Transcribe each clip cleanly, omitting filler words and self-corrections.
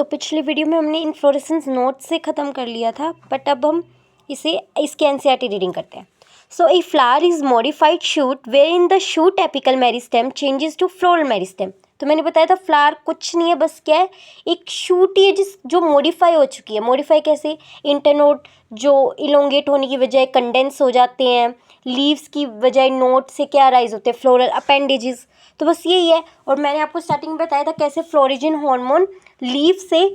तो पिछले वीडियो में हमने इन्फ्लोरेसेंस नोट से ख़त्म कर लिया था, बट अब हम इसके एनसीईआरटी रीडिंग करते हैं। So a flower is modified shoot where in the shoot apical meristem changes to floral meristem. तो मैंने बताया था फ्लावर कुछ नहीं है, बस क्या है, एक शूट ही है जो मॉडिफाई हो चुकी है। मॉडिफाई कैसे? इंटरनोड जो इलोंगेट होने की बजाय कंडेंस हो जाते हैं, लीव्स की बजाय नोट से क्या राइज होते हैं, फ्लोरल अपेंडेजेस। तो बस यही है। और मैंने आपको स्टार्टिंग में बताया था कैसे फ्लोरिजन हार्मोन लीव से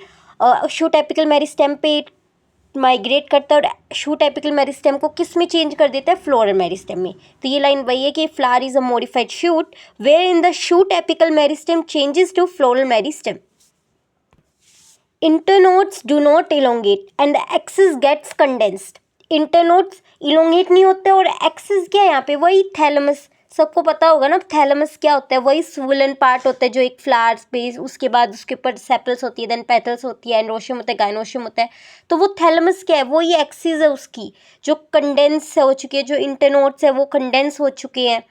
शूट एपिकल मेरिस्टेम पे माइग्रेट करता है और शूट एपिकल मेरिस्टेम को किस में चेंज कर देता है? फ्लोरल मेरिस्टेम में। तो ये लाइन वही है कि flower is a modified shoot where in the shoot apical meristem changes to floral meristem. Internodes do not elongate and the axis gets condensed. Internodes elongate नहीं होते और axis क्या है यहाँ पे? वही थैलेमस, सबको पता होगा ना थैलेमस क्या होता है? वही swollen पार्ट होता है जो एक फ्लावर स्पेस, उसके बाद उसके ऊपर सेपल्स होती है, देन पेटल्स होती है, एंड्रोशियम होता है, गाइनोशियम होता है। तो वो थैलेमस क्या है? वो ये एक्सिस है उसकी जो कंडेंस हो चुकी है, जो इंटरनोड्स है वो कंडेंस हो चुके हैं।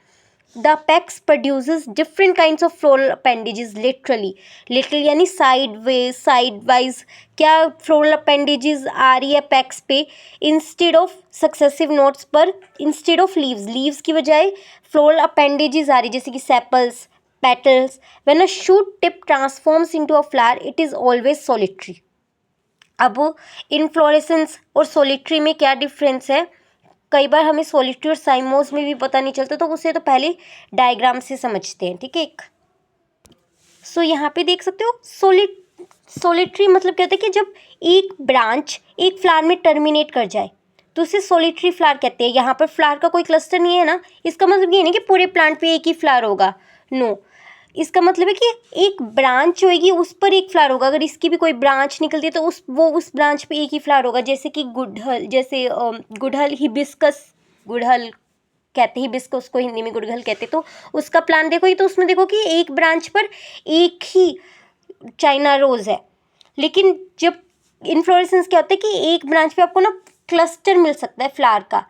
The apex produces different kinds of floral appendages literally यानी साइडवाइज क्या floral appendages आ रही है apex पे instead of successive nodes पर, instead of leaves की बजाय floral appendages आ रही जैसे कि sepals, petals. When a shoot tip transforms into a flower it is always solitary. अब इनफ्लोरेसेंस और सोलिट्री में क्या डिफरेंस है? कई बार हमें सोलिट्री और साइमोस में भी पता नहीं चलता, तो उसे तो पहले डायग्राम से समझते हैं, ठीक है। सो यहाँ पे देख सकते हो सोलिट्री मतलब क्या होता है कि जब एक ब्रांच एक फ्लावर में टर्मिनेट कर जाए तो उसे सोलिट्री फ्लावर कहते हैं। यहाँ पर फ्लावर का कोई क्लस्टर नहीं है ना, इसका मतलब ये नहीं कि पूरे प्लांट पे एक ही फ्लावर होगा, नो। इसका मतलब है कि एक ब्रांच होगी उस पर एक फ्लावर होगा। अगर इसकी भी कोई ब्रांच निकलती है तो उस ब्रांच पे एक ही फ्लावर होगा। जैसे कि गुड़हल हिबिस्कस, गुड़हल कहते हैं हिबिस्कस को, हिंदी में गुड़हल कहते हैं। तो उसका प्लांट देखो ही, तो उसमें देखो कि एक ब्रांच पर एक ही चाइना रोज है। लेकिन जब इन्फ्लोरेसेंस क्या होता है कि एक ब्रांच पे आपको ना क्लस्टर मिल सकता है फ्लावर का।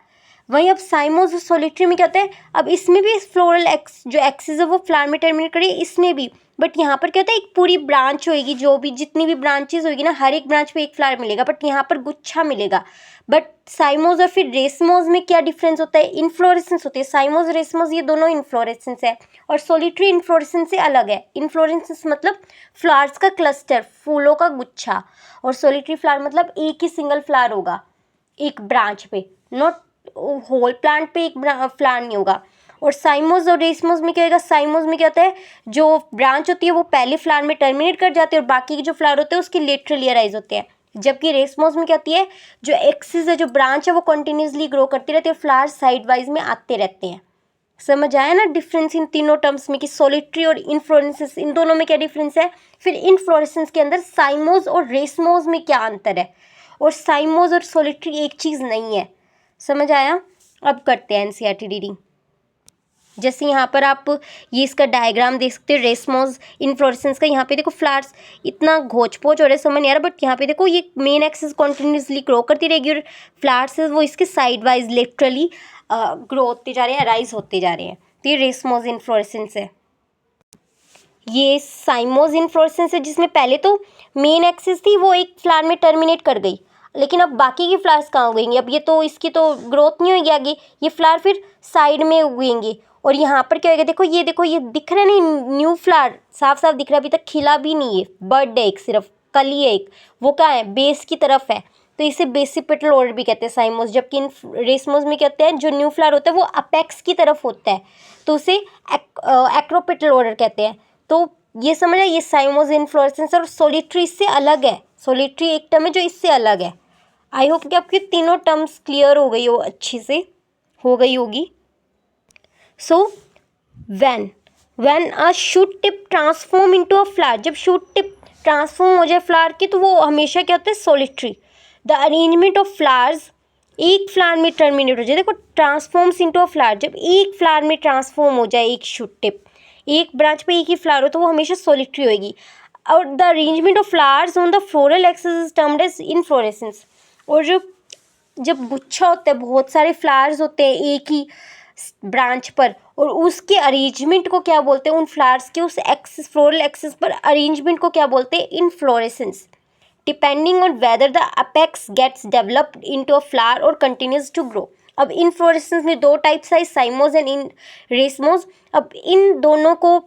वहीं अब साइमोस और सोलिट्री में क्या होता है, अब इसमें भी फ्लोरल जो एक्सिस है वो फ्लावर में टर्मिनेट करे, इसमें भी। बट यहाँ पर क्या होता है, एक पूरी ब्रांच होगी, जो भी जितनी भी ब्रांचेस होगी ना, हर एक ब्रांच पे एक फ्लावर मिलेगा, बट यहाँ पर गुच्छा मिलेगा। बट साइमोस और फिर रेसमोस में क्या डिफरेंस होता है? इन्फ्लोरेसेंस होती है। साइमोस रेसमोस ये दोनों इन्फ्लोरेसेंस है, और सोलिट्री इन्फ्लोरेसेंस से अलग है। इन्फ्लोरेसेंस मतलब फ्लावर्स का क्लस्टर, फूलों का गुच्छा, और सोलिट्री फ्लावर मतलब एक ही सिंगल फ्लावर होगा एक ब्रांच पे, नॉट होल प्लांट पे एक फ्लावर नहीं होगा। और साइमोस और रेसमोस में क्या होगा? साइमोस में क्या होता है, जो ब्रांच होती है वो पहले फ्लावर में टर्मिनेट कर जाती है और बाकी के जो फ्लावर होते हैं उसके लेटरली अराइज होते हैं। जबकि रेसमोस में क्या होती है, जो एक्सिस है, जो ब्रांच है वो कंटिन्यूसली ग्रो करती रहती है, फ्लावर साइड वाइज में आते रहते हैं। समझ आया ना डिफरेंस इन तीनों टर्म्स में कि सोलिट्री और इन्फ्लोरेसेंस, इन दोनों में क्या डिफरेंस है। फिर इन्फ्लोरेसेंस के अंदर साइमोस और रेसमोस में क्या अंतर है, और साइमोस और सोलिट्री एक चीज़ नहीं है। समझ आया? अब करते हैं एनसीईआरटी रीडिंग। जैसे यहाँ पर आप ये इसका डायग्राम देख सकते हो रेसमोस इन्फ्लोरेसेंस का। यहाँ पे देखो फ्लावर्स इतना घोच पोच हो रहा है, समझ नहीं आ रहा, बट यहाँ पे देखो ये मेन एक्सिस कॉन्टिन्यूसली ग्रो करती रहेगी और फ्लावर्स वो इसके साइड वाइज लेटरली ग्रो होते जा रहे हैं, राइज होते जा रहे हैं। तो ये रेसमोस इन्फ्लोरेसेंस है। ये साइमोस इन्फ्लोरेसेंस है जिसमें पहले तो मेन एक्सिस थी वो एक फ्लावर में टर्मिनेट कर गई, लेकिन अब बाकी की फ्लावर्स कहाँ उगेंगी? अब ये तो इसकी तो ग्रोथ नहीं होगी आगे, ये फ्लावर फिर साइड में उगेंगे। और यहाँ पर क्या होगा, देखो ये दिख रहा है नहीं, न्यू फ्लावर साफ साफ दिख रहा है, अभी तक खिला भी नहीं है, बर्ड है एक, सिर्फ कली है एक, वो क्या है, बेस की तरफ है। तो इसे बेसिपेटल ऑर्डर भी कहते हैं साइमोस। जबकि इन रेसमोस में कहते हैं जो न्यू फ्लावर होता है वो अपेक्स की तरफ होता है, तो उसे एक्रोपेटल ऑर्डर कहते हैं। तो ये समझ आए, ये साइमोस इन्फ्लोरेसेंस और सोलिट्री इससे अलग है। सोलिट्री एक टर्म है जो इससे अलग है। आई होप कि आपकी तीनों टर्म्स क्लियर हो गई हो, अच्छी से हो गई होगी। So when a shoot tip transform into a flower, जब शूट टिप ट्रांसफॉर्म हो जाए फ्लावर की तो वो हमेशा क्या होता है? Solitary. The arrangement of flowers, एक फ्लावर में टर्मिनेट हो जाए, देखो ट्रांसफॉर्म्स इनटू अ फ्लावर, जब एक फ्लावर में ट्रांसफॉर्म हो जाए एक शूट टिप, एक ब्रांच पे एक ही फ्लावर हो, तो वो हमेशा सोलिट्री होगी। और the arrangement of flowers on the floral axis is termed as inflorescence. और जब गुच्छा होता है, बहुत सारे फ्लावर्स होते हैं एक ही ब्रांच पर, और उसके अरेंजमेंट को क्या बोलते हैं, उन फ्लावर्स के उस एक्सिस, फ्लोरल एक्सिस पर अरेंजमेंट को क्या बोलते हैं, inflorescence. Depending on whether the apex gets developed into a flower और कंटिन्यूज टू ग्रो। अब इनफ्लोरेसेंस में दो टाइप्स है, साइमोज एंड इन रेसमोज। अब इन दोनों को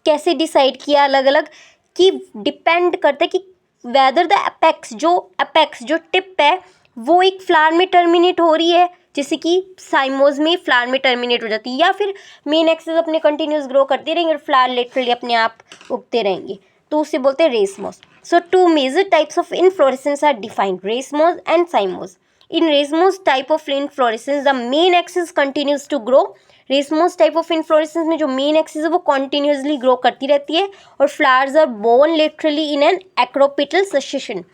कैसे डिसाइड किया अलग अलग, कि डिपेंड करता है कि वेदर द अपेक्स जो टिप है वो एक फ्लावर में टर्मिनेट हो रही है, जैसे कि साइमोज में फ्लावर में टर्मिनेट हो जाती है, या फिर मेन एक्सिस अपने कंटिन्यूस ग्रो करते रहेंगे और फ्लावर लिटरली अपने आप उगते रहेंगे, तो उसे बोलते हैं racemose. So two major types of inflorescence are defined, racemose and cymose. In racemose type of inflorescence, the main axis continues to grow. Racemose type of inflorescence में जो मेन एक्सिस है वो कॉन्टिन्यूसली ग्रो करती रहती है, और flowers are borne literally in an acropetal succession.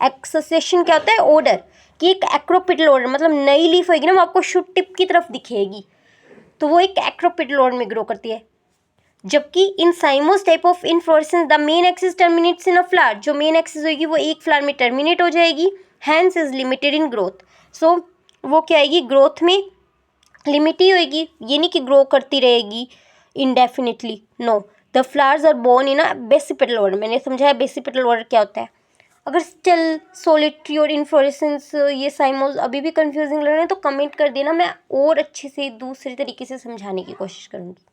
Succession क्या होता है, ऑर्डर, कि एक एक्रोपिटल ऑर्डर, मतलब नई लीफ होगी ना, वो आपको शूट टिप की तरफ दिखेगी, तो वो एक एक्रोपिटल ऑर्डर में ग्रो करती है। जबकि in cymose type of inflorescence the main axis terminates in a flower, जो मेन एक्सिस होगी वो एक फ्लावर में टर्मिनेट हो जाएगी, hence is limited in growth. So वो क्या आएगी, ग्रोथ में लिमिट ही होगी, ये नहीं कि ग्रो करती रहेगी indefinitely, no. The flowers are borne in a basipetal order. मैंने समझाया बेसिपेटल ऑर्डर क्या होता है। अगर स्टिल सोलिटरी और इन्फ्लोरेसेंस ये साइमोस अभी भी कंफ्यूजिंग लग रहे हैं तो कमेंट कर देना, मैं और अच्छे से दूसरे तरीके से समझाने की कोशिश करूँगी।